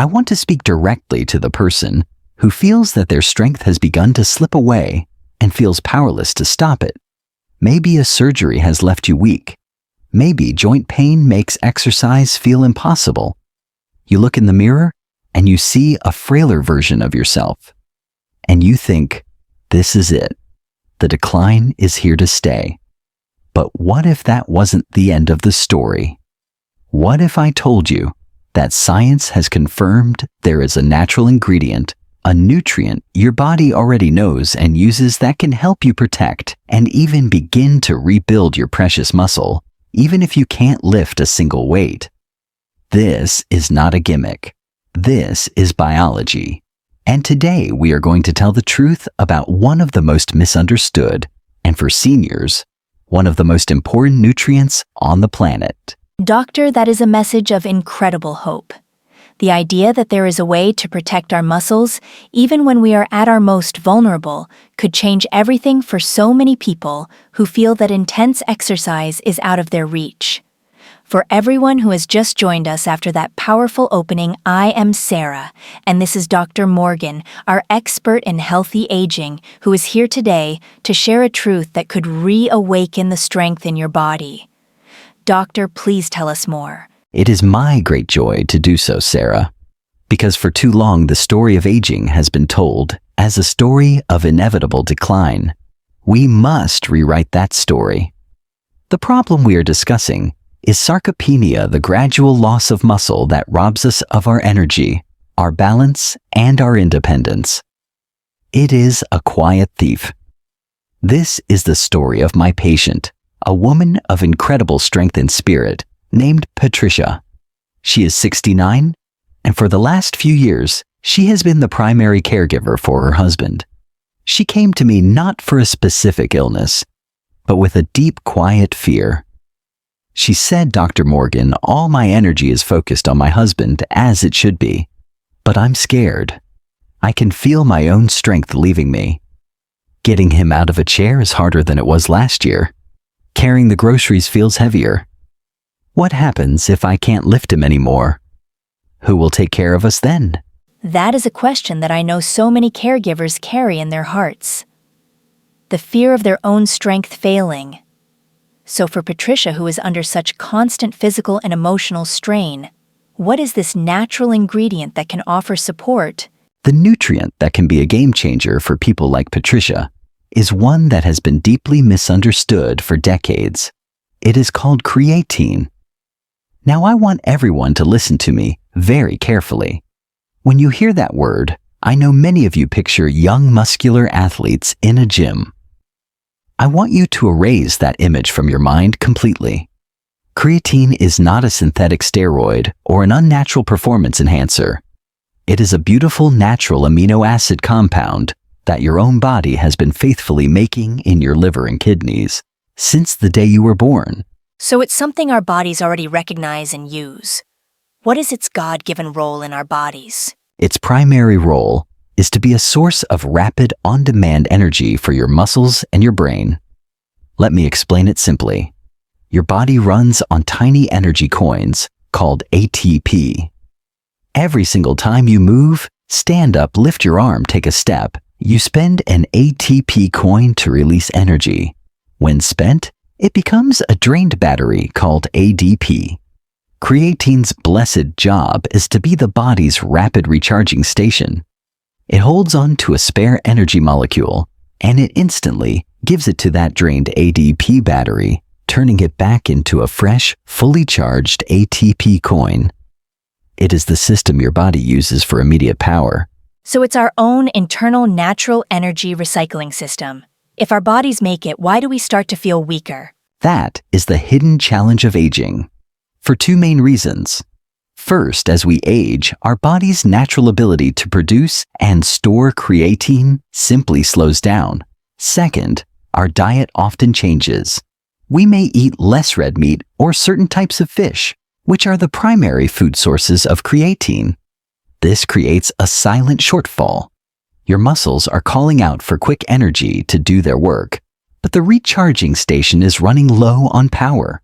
I want to speak directly to the person who feels that their strength has begun to slip away and feels powerless to stop it. Maybe a surgery has left you weak. Maybe joint pain makes exercise feel impossible. You look in the mirror and you see a frailer version of yourself. And you think, this is it. The decline is here to stay. But what if that wasn't the end of the story? What if I told you that science has confirmed there is a natural ingredient, a nutrient your body already knows and uses that can help you protect and even begin to rebuild your precious muscle, even if you can't lift a single weight? This is not a gimmick. This is biology. And today we are going to tell the truth about one of the most misunderstood, and for seniors, one of the most important nutrients on the planet. Doctor, that is a message of incredible hope. The idea that there is a way to protect our muscles, even when we are at our most vulnerable, could change everything for so many people who feel that intense exercise is out of their reach. For everyone who has just joined us after that powerful opening, I am Sarah, and this is Dr. Morgan, our expert in healthy aging, who is here today to share a truth that could reawaken the strength in your body. Doctor, please tell us more. It is my great joy to do so, Sarah, because for too long the story of aging has been told as a story of inevitable decline. We must rewrite that story. The problem we are discussing is sarcopenia, the gradual loss of muscle that robs us of our energy, our balance, and our independence. It is a quiet thief. This is the story of my patient, a woman of incredible strength and spirit named Patricia. She is 69, and for the last few years, she has been the primary caregiver for her husband. She came to me not for a specific illness, but with a deep, quiet fear. She said, Dr. Morgan, all my energy is focused on my husband, as it should be, but I'm scared. I can feel my own strength leaving me. Getting him out of a chair is harder than it was last year. Carrying the groceries feels heavier. What happens if I can't lift him anymore? Who will take care of us then? That is a question that I know so many caregivers carry in their hearts. The fear of their own strength failing. So for Patricia, who is under such constant physical and emotional strain, what is this natural ingredient that can offer support? The nutrient that can be a game changer for people like Patricia is one that has been deeply misunderstood for decades. It is called creatine. Now I want everyone to listen to me very carefully. When you hear that word, I know many of you picture young muscular athletes in a gym. I want you to erase that image from your mind completely. Creatine is not a synthetic steroid or an unnatural performance enhancer. It is a beautiful natural amino acid compound that your own body has been faithfully making in your liver and kidneys since the day you were born. So it's something our bodies already recognize and use. What is its God-given role in our bodies? Its primary role is to be a source of rapid, on-demand energy for your muscles and your brain. Let me explain it simply. Your body runs on tiny energy coins called ATP. Every single time you move, stand up, lift your arm, take a step, you spend an ATP coin to release energy. When spent, it becomes a drained battery called ADP. Creatine's blessed job is to be the body's rapid recharging station. It holds on to a spare energy molecule, and it instantly gives it to that drained ADP battery, turning it back into a fresh, fully charged ATP coin. It is the system your body uses for immediate power. So it's our own internal natural energy recycling system. If our bodies make it, why do we start to feel weaker? That is the hidden challenge of aging. For two main reasons. First, as we age, our body's natural ability to produce and store creatine simply slows down. Second, our diet often changes. We may eat less red meat or certain types of fish, which are the primary food sources of creatine. This creates a silent shortfall. Your muscles are calling out for quick energy to do their work, but the recharging station is running low on power.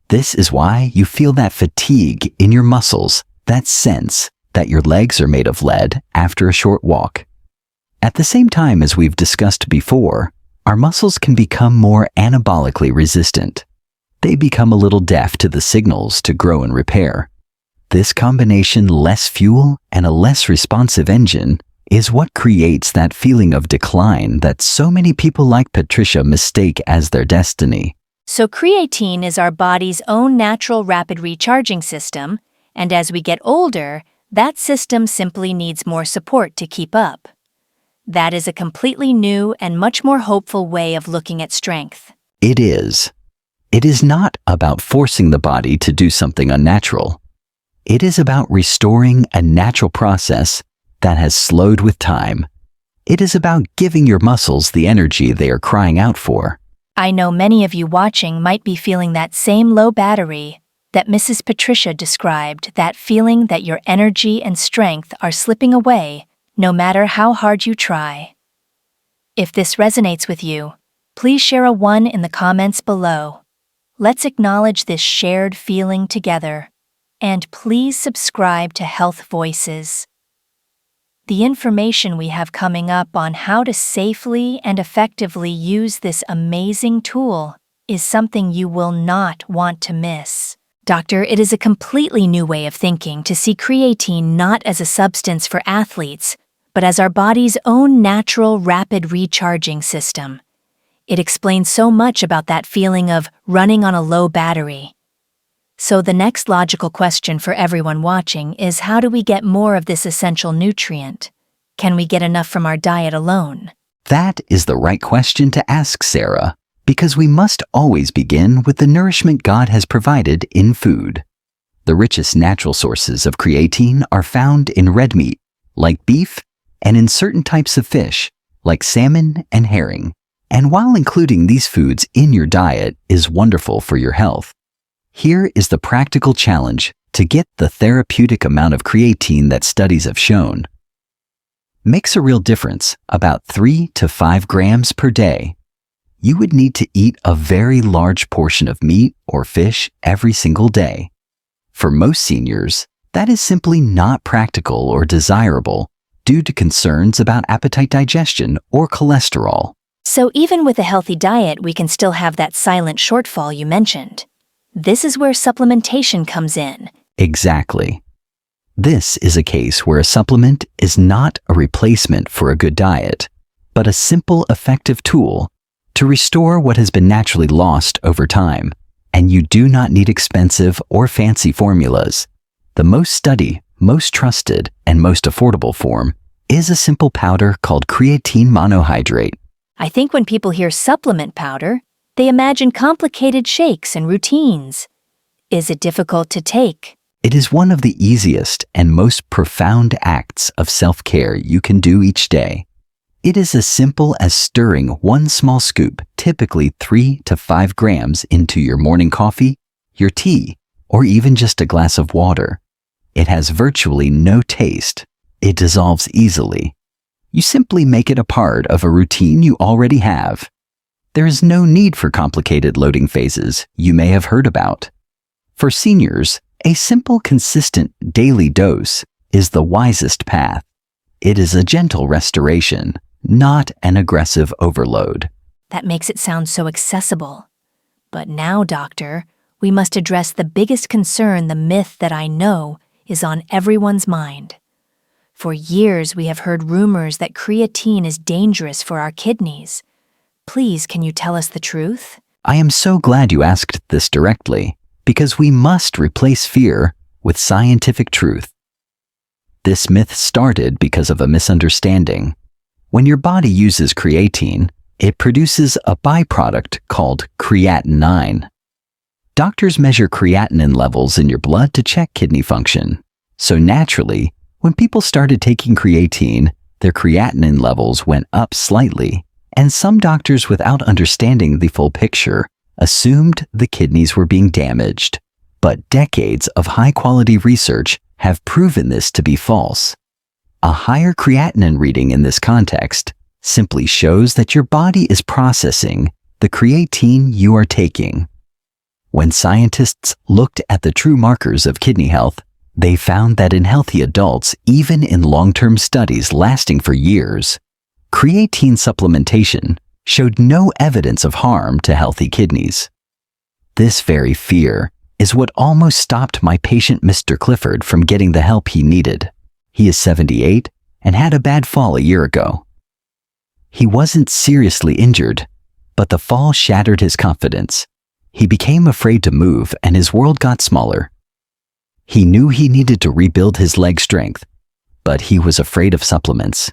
This is why you feel that fatigue in your muscles, that sense that your legs are made of lead after a short walk. At the same time, as we've discussed before, our muscles can become more anabolically resistant. They become a little deaf to the signals to grow and repair. This combination, less fuel and a less responsive engine, is what creates that feeling of decline that so many people like Patricia mistake as their destiny. So creatine is our body's own natural rapid recharging system, and as we get older, that system simply needs more support to keep up. That is a completely new and much more hopeful way of looking at strength. It is. It is not about forcing the body to do something unnatural. It is about restoring a natural process that has slowed with time. It is about giving your muscles the energy they are crying out for. I know many of you watching might be feeling that same low battery that Mrs. Patricia described, that feeling that your energy and strength are slipping away no matter how hard you try. If this resonates with you, please share a 1 in the comments below. Let's acknowledge this shared feeling together. And please subscribe to Health Voices. The information we have coming up on how to safely and effectively use this amazing tool is something you will not want to miss. Doctor, it is a completely new way of thinking to see creatine not as a substance for athletes, but as our body's own natural rapid recharging system. It explains so much about that feeling of running on a low battery. So the next logical question for everyone watching is, how do we get more of this essential nutrient? Can we get enough from our diet alone? That is the right question to ask, Sarah, because we must always begin with the nourishment God has provided in food. The richest natural sources of creatine are found in red meat, like beef, and in certain types of fish, like salmon and herring. And while including these foods in your diet is wonderful for your health, here is the practical challenge to get the therapeutic amount of creatine that studies have shown. Makes a real difference, about 3 to 5 grams per day. You would need to eat a very large portion of meat or fish every single day. For most seniors, that is simply not practical or desirable due to concerns about appetite, digestion, or cholesterol. So even with a healthy diet, we can still have that silent shortfall you mentioned. This is where supplementation comes in. Exactly. This is a case where a supplement is not a replacement for a good diet, but a simple, effective tool to restore what has been naturally lost over time. And you do not need expensive or fancy formulas. The most studied, most trusted, and most affordable form is a simple powder called creatine monohydrate. I think when people hear supplement powder, they imagine complicated shakes and routines. Is it difficult to take? It is one of the easiest and most profound acts of self-care you can do each day. It is as simple as stirring 1 small scoop, typically 3 to 5 grams, into your morning coffee, your tea, or even just a glass of water. It has virtually no taste. It dissolves easily. You simply make it a part of a routine you already have. There is no need for complicated loading phases you may have heard about. For seniors, a simple, consistent daily dose is the wisest path. It is a gentle restoration, not an aggressive overload. That makes it sound so accessible. But now, doctor, we must address the biggest concern, the myth that I know is on everyone's mind. For years, we have heard rumors that creatine is dangerous for our kidneys. Please, can you tell us the truth? I am so glad you asked this directly, because we must replace fear with scientific truth. This myth started because of a misunderstanding. When your body uses creatine, it produces a byproduct called creatinine. Doctors measure creatinine levels in your blood to check kidney function. So naturally, when people started taking creatine, their creatinine levels went up slightly, and some doctors, without understanding the full picture, assumed the kidneys were being damaged. But decades of high-quality research have proven this to be false. A higher creatinine reading in this context simply shows that your body is processing the creatine you are taking. When scientists looked at the true markers of kidney health, They found that in healthy adults, even in long-term studies lasting for years, creatine supplementation showed no evidence of harm to healthy kidneys. This very fear is what almost stopped my patient Mr. Clifford from getting the help he needed. He is 78 and had a bad fall a year ago. He wasn't seriously injured, but the fall shattered his confidence. He became afraid to move and his world got smaller. He knew he needed to rebuild his leg strength, but he was afraid of supplements.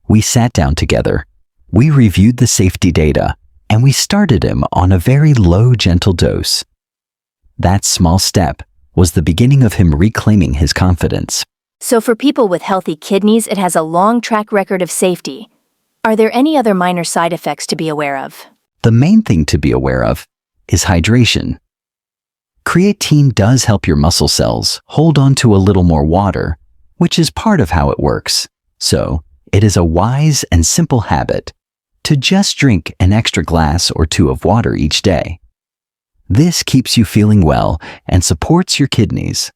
We sat down together, we reviewed the safety data, and we started him on a very low, gentle dose. That small step was the beginning of him reclaiming his confidence. So for people with healthy kidneys, it has a long track record of safety. Are there any other minor side effects to be aware of? The main thing to be aware of is hydration. Creatine does help your muscle cells hold on to a little more water, which is part of how it works. So, it is a wise and simple habit to just drink an extra glass or two of water each day. This keeps you feeling well and supports your kidneys.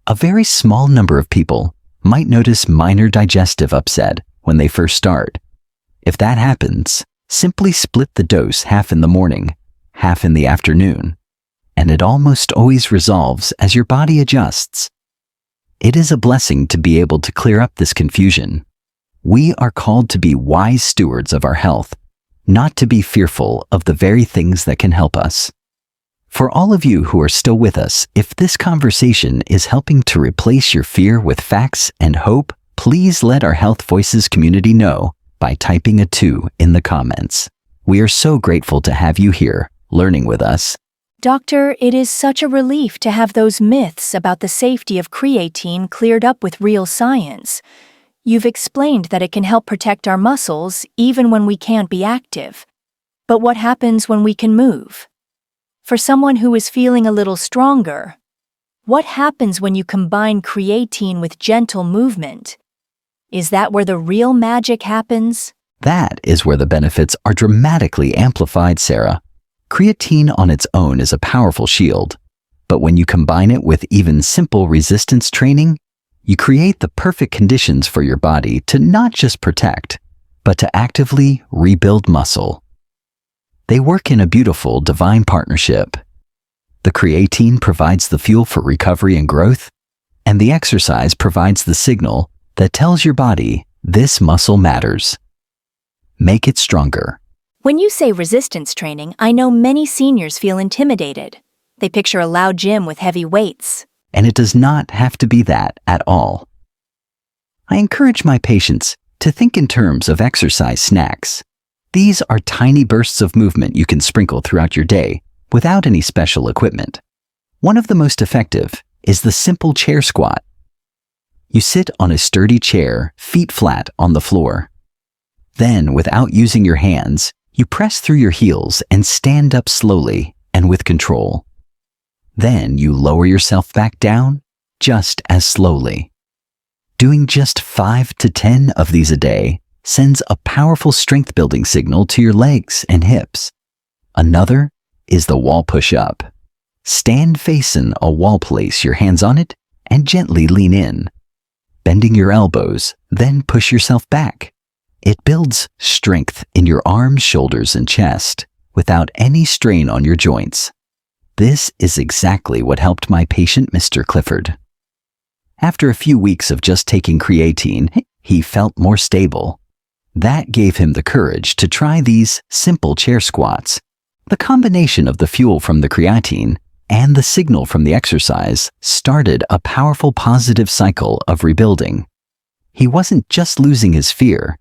A very small number of people might notice minor digestive upset when they first start. If that happens, simply split the dose half in the morning, half in the afternoon, and it almost always resolves as your body adjusts. It is a blessing to be able to clear up this confusion. We are called to be wise stewards of our health, not to be fearful of the very things that can help us. For all of you who are still with us, if this conversation is helping to replace your fear with facts and hope, please let our Health Voices community know by typing a 2 in the comments. We are so grateful to have you here, learning with us. Doctor, it is such a relief to have those myths about the safety of creatine cleared up with real science. You've explained that it can help protect our muscles even when we can't be active. But what happens when we can move? For someone who is feeling a little stronger, what happens when you combine creatine with gentle movement? Is that where the real magic happens? That is where the benefits are dramatically amplified, Sarah. Creatine on its own is a powerful shield, but when you combine it with even simple resistance training, you create the perfect conditions for your body to not just protect, but to actively rebuild muscle. They work in a beautiful, divine partnership. The creatine provides the fuel for recovery and growth, and the exercise provides the signal that tells your body this muscle matters. Make it stronger. When you say resistance training, I know many seniors feel intimidated. They picture a loud gym with heavy weights. And it does not have to be that at all. I encourage my patients to think in terms of exercise snacks. These are tiny bursts of movement you can sprinkle throughout your day without any special equipment. One of the most effective is the simple chair squat. You sit on a sturdy chair, feet flat on the floor. Then, without using your hands, you press through your heels and stand up slowly and with control. Then you lower yourself back down just as slowly. Doing just 5 to 10 of these a day sends a powerful strength-building signal to your legs and hips. Another is the wall push-up. Stand facing a wall, place your hands on it, and gently lean in. Bending your elbows, then push yourself back. It builds strength in your arms, shoulders, and chest without any strain on your joints. This is exactly what helped my patient Mr. Clifford. After a few weeks of just taking creatine, he felt more stable. That gave him the courage to try these simple chair squats. The combination of the fuel from the creatine and the signal from the exercise started a powerful positive cycle of rebuilding. He wasn't just losing his fear.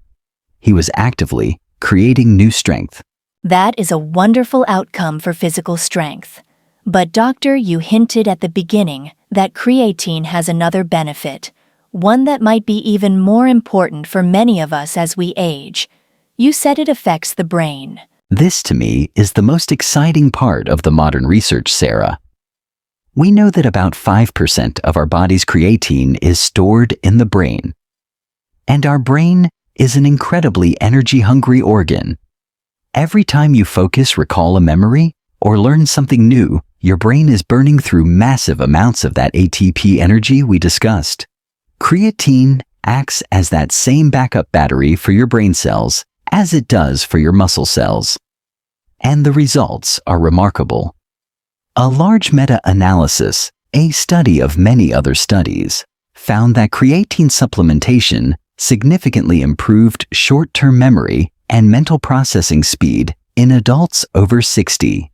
He was actively creating new strength. That is a wonderful outcome for physical strength. But doctor, you hinted at the beginning that creatine has another benefit, one that might be even more important for many of us as we age. You said it affects the brain. This, to me, is the most exciting part of the modern research, Sarah. We know that about 5% of our body's creatine is stored in the brain. And our brain is an incredibly energy-hungry organ. Every time you focus, recall a memory, or learn something new, your brain is burning through massive amounts of that ATP energy we discussed. Creatine acts as that same backup battery for your brain cells as it does for your muscle cells. And the results are remarkable. A large meta-analysis, a study of many other studies, found that creatine supplementation significantly improved short-term memory and mental processing speed in adults over 60.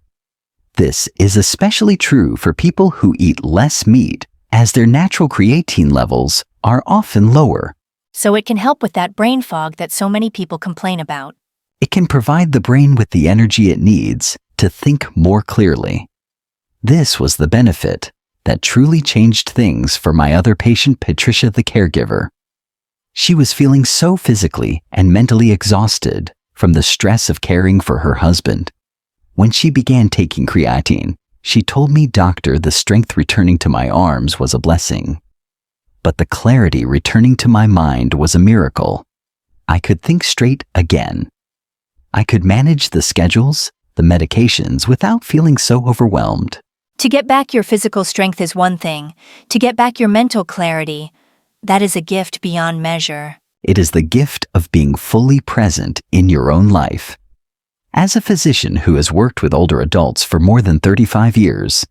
This is especially true for people who eat less meat, as their natural creatine levels are often lower. So it can help with that brain fog that so many people complain about. It can provide the brain with the energy it needs to think more clearly. This was the benefit that truly changed things for my other patient, Patricia, the caregiver. She was feeling so physically and mentally exhausted from the stress of caring for her husband. When she began taking creatine, she told me, "Doctor, the strength returning to my arms was a blessing. But the clarity returning to my mind was a miracle. I could think straight again. I could manage the schedules, the medications without feeling so overwhelmed." To get back your physical strength is one thing. To get back your mental clarity, that is a gift beyond measure. It is the gift of being fully present in your own life. As a physician who has worked with older adults for more than 35 years,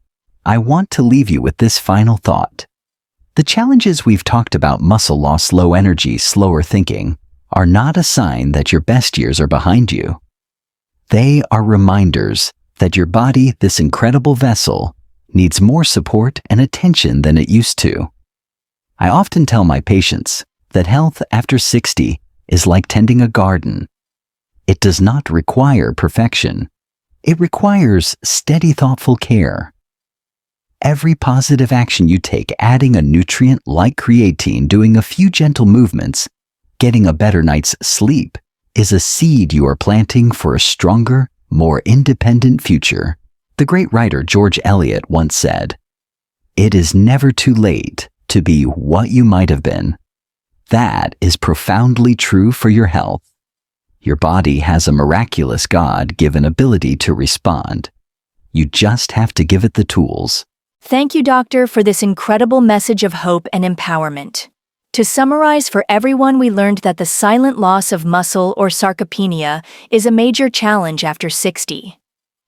I want to leave you with this final thought. The challenges we've talked about, muscle loss, low energy, slower thinking, are not a sign that your best years are behind you. They are reminders that your body, this incredible vessel, needs more support and attention than it used to. I often tell my patients that health after 60 is like tending a garden. It does not require perfection. It requires steady, thoughtful care. Every positive action you take, adding a nutrient like creatine, doing a few gentle movements, getting a better night's sleep, is a seed you are planting for a stronger, more independent future. The great writer George Eliot once said, "It is never too late to be what you might have been." That is profoundly true for your health. Your body has a miraculous God-given ability to respond. You just have to give it the tools. Thank you, Doctor, for this incredible message of hope and empowerment. To summarize for everyone, we learned that the silent loss of muscle, or sarcopenia, is a major challenge after 60.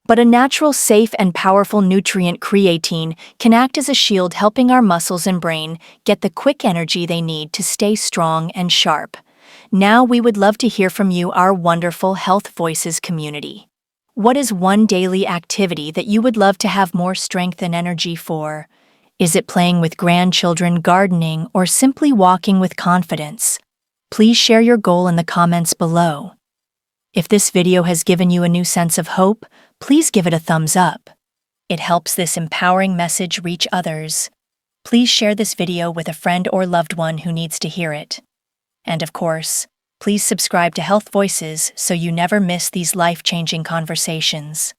But a natural, safe, and powerful nutrient, creatine, can act as a shield, helping our muscles and brain get the quick energy they need to stay strong and sharp. Now we would love to hear from you, our wonderful Health Voices community. What is one daily activity that you would love to have more strength and energy for? Is it playing with grandchildren, gardening, or simply walking with confidence? Please share your goal in the comments below. If this video has given you a new sense of hope, please give it a thumbs up. It helps this empowering message reach others. Please share this video with a friend or loved one who needs to hear it. And of course, please subscribe to Health Voices so you never miss these life-changing conversations.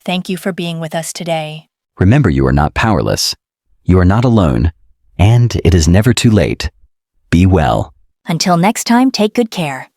Thank you for being with us today. Remember, you are not powerless. You are not alone, and it is never too late. Be well. Until next time, take good care.